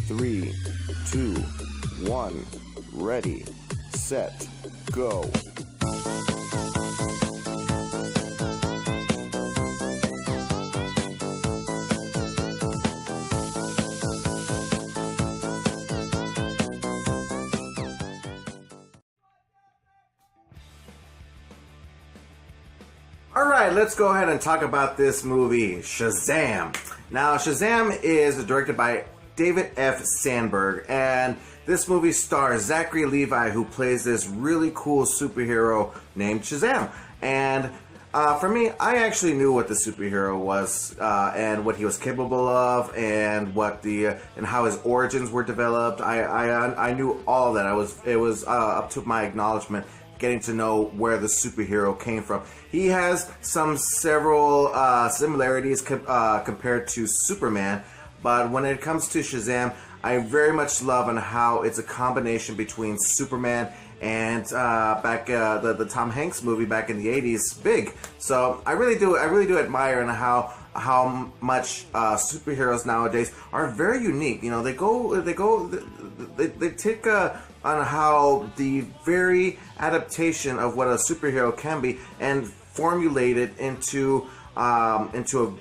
3, 2, 1, ready, set, go. Alright, let's go ahead and talk about this movie, Shazam. Now, Shazam is directed by David F. Sandberg, and this movie stars Zachary Levi, who plays this really cool superhero named Shazam. And for me, I actually knew what the superhero was, and what he was capable of, and what and how his origins were developed. I knew all of that. It was up to my acknowledgement, getting to know where the superhero came from. He has several similarities compared to Superman, but when it comes to Shazam, I very much love on how it's a combination between Superman and the Tom Hanks movie back in the 80s, Big. So I really do admire and how much superheroes nowadays are very unique. You know, they take on how the very adaptation of what a superhero can be and formulate it into a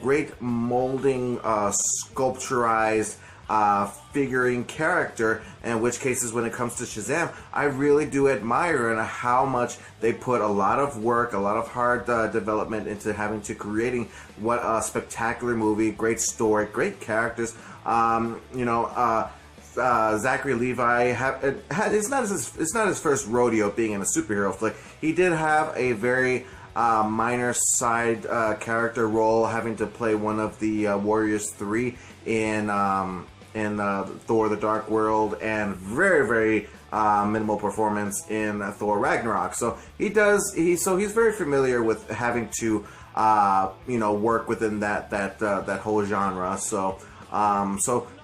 great molding, sculpturized, figuring character. In which cases, when it comes to Shazam, I really do admire and how much they put a lot of work, a lot of hard development into creating what a spectacular movie, great story, great characters. Zachary Levi it's not his first rodeo being in a superhero flick. He did have a very minor side character role, having to play one of the Warriors 3 in Thor: The Dark World, and very minimal performance in Thor: Ragnarok. So he's very familiar with having to work within that whole genre.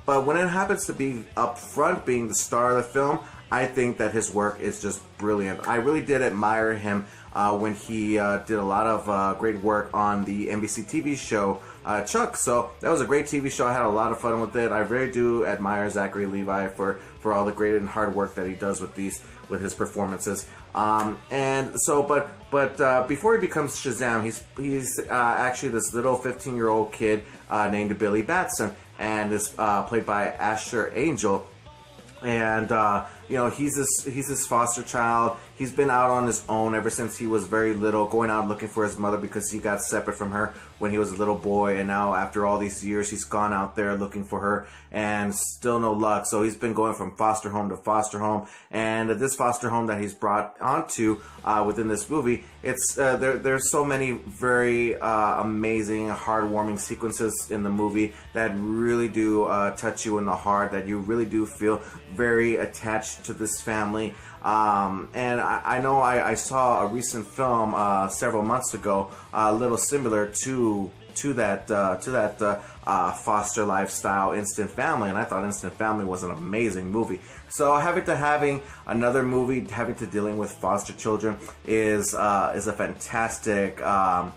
But when it happens to be up front, being the star of the film, I think that his work is just brilliant. I really did admire him when he did a lot of great work on the NBC TV show Chuck. So that was a great TV show. I had a lot of fun with it. I really do admire Zachary Levi for all the great and hard work that he does with his performances. But before he becomes Shazam, he's actually this little 15-year-old kid named Billy Batson, and is played by Asher Angel. And he's his foster child. He's been out on his own ever since he was very little, going out looking for his mother because he got separate from her when he was a little boy. And now, after all these years, he's gone out there looking for her and still no luck. So he's been going from foster home to foster home. And this foster home that he's brought onto within this movie, there's so many very amazing, heartwarming sequences in the movie that really do touch you in the heart, that you really do feel very attached to this family. And I know I saw a recent film several months ago, a little similar to that foster lifestyle, Instant Family, and I thought Instant Family was an amazing movie. So having another movie dealing with foster children is a fantastic intro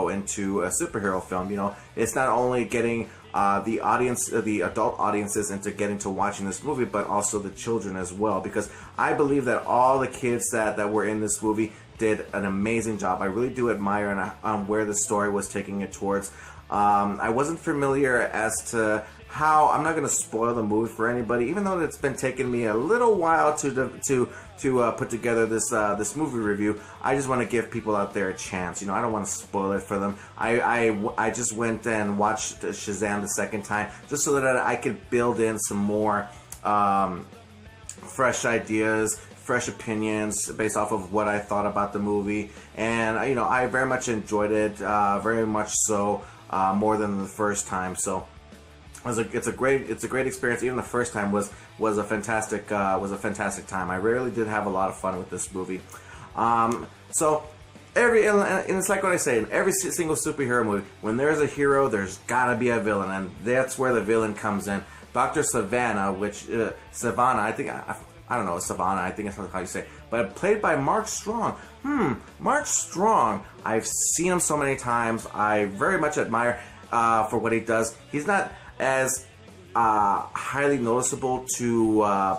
into a superhero film. You know, it's not only getting the adult audiences into getting to watching this movie, but also the children as well, because I believe that all the kids that were in this movie did an amazing job. I really do admire on where the story was taking it towards. I wasn't familiar as to how. I'm not going to spoil the movie for anybody, even though it's been taking me a little while to put together this movie review. I just want to give people out there a chance. You know, I don't want to spoil it for them. I just went and watched Shazam the second time just so that I could build in some more fresh ideas, fresh opinions based off of what I thought about the movie. And I very much enjoyed it, very much so, more than the first time. So it's a great experience. Even the first time was a fantastic time. I really did have a lot of fun with this movie. And it's like what I say, in every single superhero movie, when there's a hero, there's gotta be a villain, and that's where the villain comes in. Dr. Savannah, I don't know, Savannah, I think that's how you say it, but played by Mark Strong. Mark Strong, I've seen him so many times. I very much admire for what he does. He's not as highly noticeable to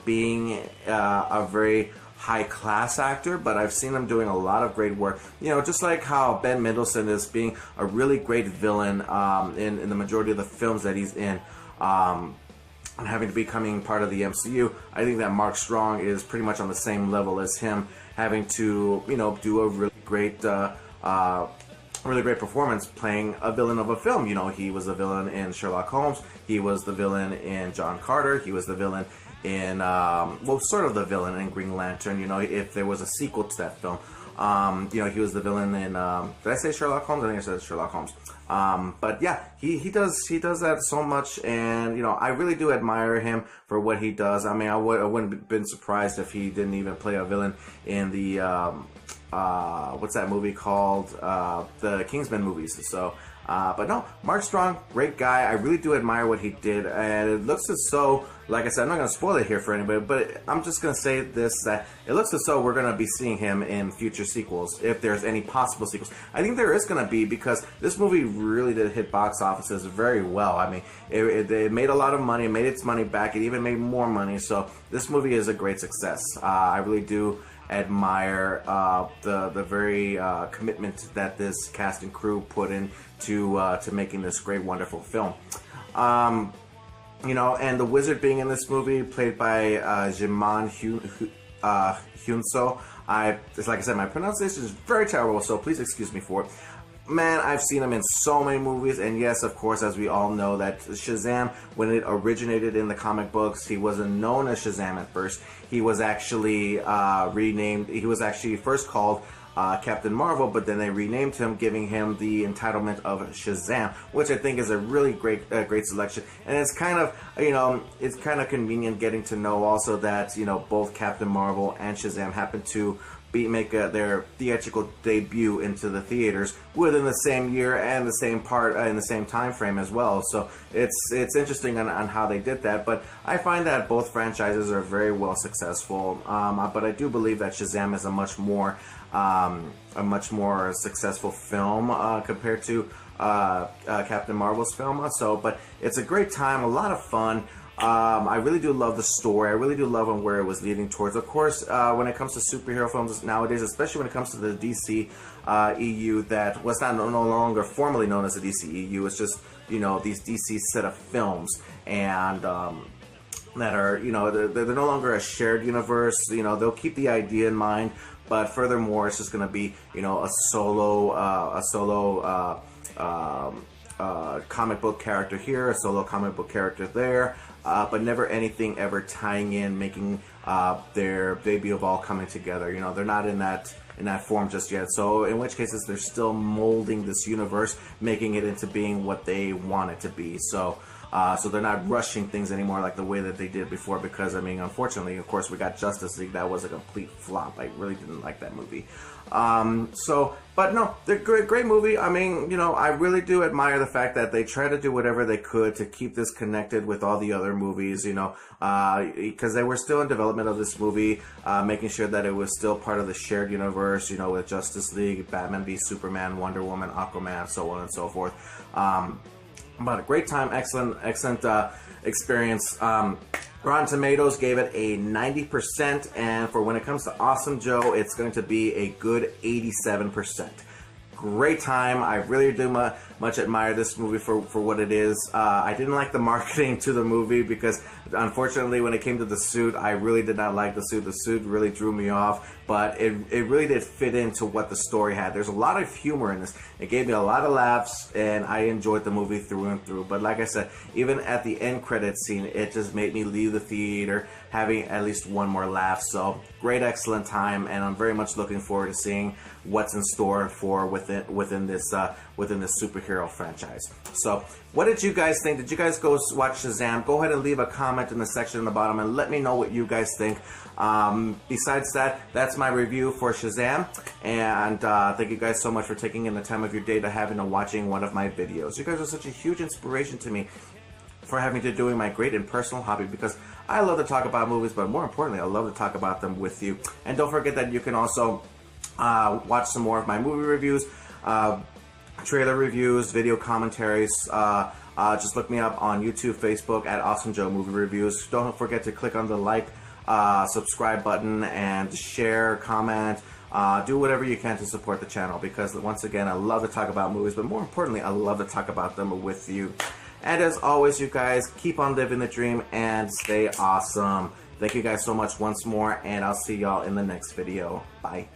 being a very high class actor, but I've seen him doing a lot of great work. You know, just like how Ben Mendelsohn is being a really great villain in the majority of the films that he's in. And having to becoming part of the MCU, I think that Mark Strong is pretty much on the same level as him, having to, you know, do a really great performance playing a villain of a film. You know, he was the villain in Sherlock Holmes, he was the villain in John Carter, he was the villain in, well, sort of the villain in Green Lantern, you know, if there was a sequel to that film. You know, he was the villain in, did I say Sherlock Holmes? I think I said Sherlock Holmes. But yeah, he does that so much, and, you know, I really do admire him for what he does. I mean, I wouldn't have been surprised if he didn't even play a villain in the, what's that movie called? The Kingsman movies. So, but no, Mark Strong, great guy. I really do admire what he did, and it looks as though, like I said, I'm not going to spoil it here for anybody, but I'm just going to say this, that it looks as though we're going to be seeing him in future sequels, if there's any possible sequels. I think there is going to be, because this movie really did hit box offices very well. I mean, it made a lot of money, it made its money back, it even made more money, so this movie is a great success. I really do admire the very commitment that this cast and crew put in to making this great, wonderful film. You know, and the wizard being in this movie, played by Jiman Hyunso. It's like I said, my pronunciation is very terrible, so please excuse me for it. Man, I've seen him in so many movies, and yes, of course, as we all know, that Shazam, when it originated in the comic books, he wasn't known as Shazam at first. He was actually renamed. He was actually first called Captain Marvel, but then they renamed him, giving him the entitlement of Shazam, which I think is a really great selection. And it's kind of, you know, it's kind of convenient getting to know also that, you know, both Captain Marvel and Shazam happen to make their theatrical debut into the theaters within the same year and the same part in the same time frame as well. So it's interesting on how they did that. But I find that both franchises are very well successful. But I do believe that Shazam is a much more successful film compared to Captain Marvel's film. But it's a great time, a lot of fun. I really do love the story. I really do love where it was leading towards. Of course, when it comes to superhero films nowadays, especially when it comes to the DC EU, that was no longer formally known as the DC EU. It's just, you know, these DC set of films, and that are, you know, they're no longer a shared universe. You know, they'll keep the idea in mind, but furthermore, it's just going to be, you know, a solo comic book character here, a solo comic book character there, but never anything ever tying in, making their debut of all coming together. You know, they're not in that form just yet. So in which cases, they're still molding this universe, making it into being what they want it to be. So they're not rushing things anymore like the way that they did before, because, I mean, unfortunately, of course, we got Justice League. That was a complete flop. I really didn't like that movie. But no, they're great movie. I mean, you know, I really do admire the fact that they try to do whatever they could to keep this connected with all the other movies, you know, because they were still in development of this movie, making sure that it was still part of the shared universe, you know, with Justice League, Batman v Superman, Wonder Woman, Aquaman, so on and so forth. But a great time, excellent experience. Rotten Tomatoes gave it a 90%, and for when it comes to Awesome Joe, it's going to be a good 87%. Great time. I really do much admire this movie for what it is. I didn't like the marketing to the movie because, unfortunately, when it came to the suit, I really did not like the suit. The suit really drew me off, but it really did fit into what the story had. There's a lot of humor in this. It gave me a lot of laughs, and I enjoyed the movie through and through. But like I said, even at the end credits scene, it just made me leave the theater having at least one more laugh. So great, excellent time, and I'm very much looking forward to seeing what's in store for within this superhero franchise. So what did you guys think? Did you guys go watch Shazam? Go ahead and leave a comment in the section in the bottom and let me know what you guys think. Besides that, that's my review for Shazam, and thank you guys so much for taking in the time of your day to having and watching one of my videos. You guys are such a huge inspiration to me for having to doing my great and personal hobby, because I love to talk about movies, but more importantly, I love to talk about them with you. And don't forget that you can also watch some more of my movie reviews, trailer reviews, video commentaries, just look me up on YouTube, Facebook at Awesome Joe Movie Reviews. Don't forget to click on the like, subscribe button, and share, comment. Do whatever you can to support the channel, because once again, I love to talk about movies, but more importantly, I love to talk about them with you. And as always, you guys, keep on living the dream and stay awesome. Thank you guys so much once more, and I'll see y'all in the next video. Bye.